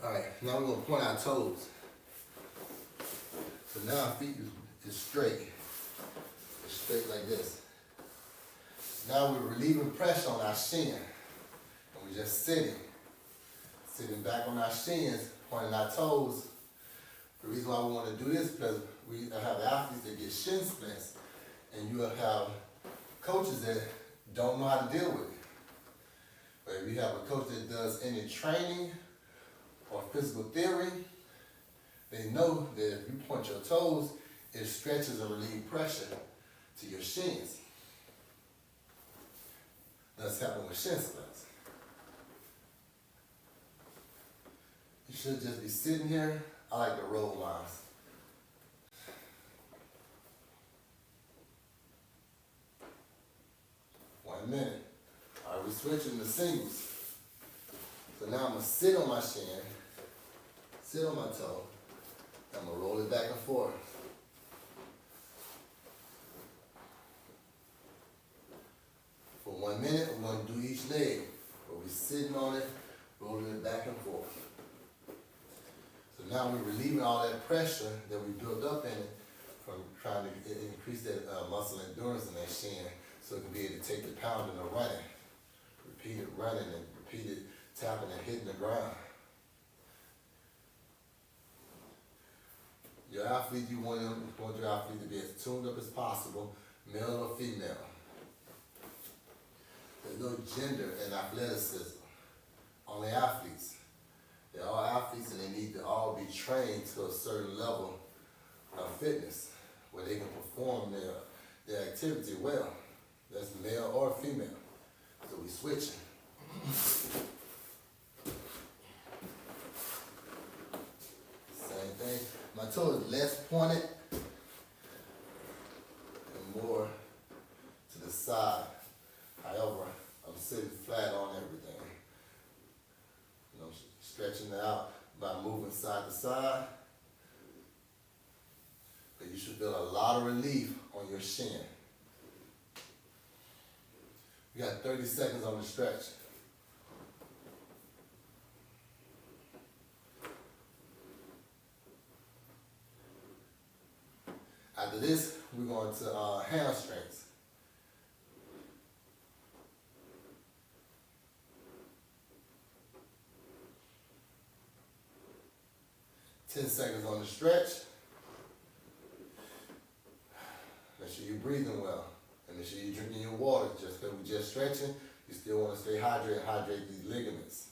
Alright, now we're gonna point our toes. So now our feet is straight. It's straight like this. Now we're relieving pressure on our shin. And we're just sitting. Sitting back on our shins, pointing our toes. The reason why we want to do this is because we have athletes that get shin splints, and you have coaches that don't know how to deal with it. But if you have a coach that does any training or physical theory, they know that if you point your toes, it stretches and relieves pressure to your shins. That's happening with shin splints. You should just be sitting here. I like to roll lines. One minute. All right, we're switching to singles. So now I'm going to sit on my shin, sit on my toe, and I'm going to roll it back and forth. For 1 minute, we're going to do each leg. But we're sitting on it, rolling it back and forth. So now we're relieving all that pressure that we built up in it from trying to increase that muscle endurance in that shin so it can be able to take the pounding of running. Repeated running and repeated tapping and hitting the ground. Your athlete, you want your athlete to be as tuned up as possible, male or female. There's no gender in athleticism, only athletes. They're all athletes and they need to all be trained to a certain level of fitness where they can perform their activity well. That's male or female. So we switching. Same thing. My toe is less pointed and more to the side. However, I'm sitting flat on everything. Stretching it out by moving side to side. But you should feel a lot of relief on your shin. You got 30 seconds on the stretch. After this, we're going to hamstrings. Ten seconds on the stretch. Make sure you're breathing well. And make sure you're drinking your water. Just because we're just stretching, you still want to stay hydrated and hydrate these ligaments.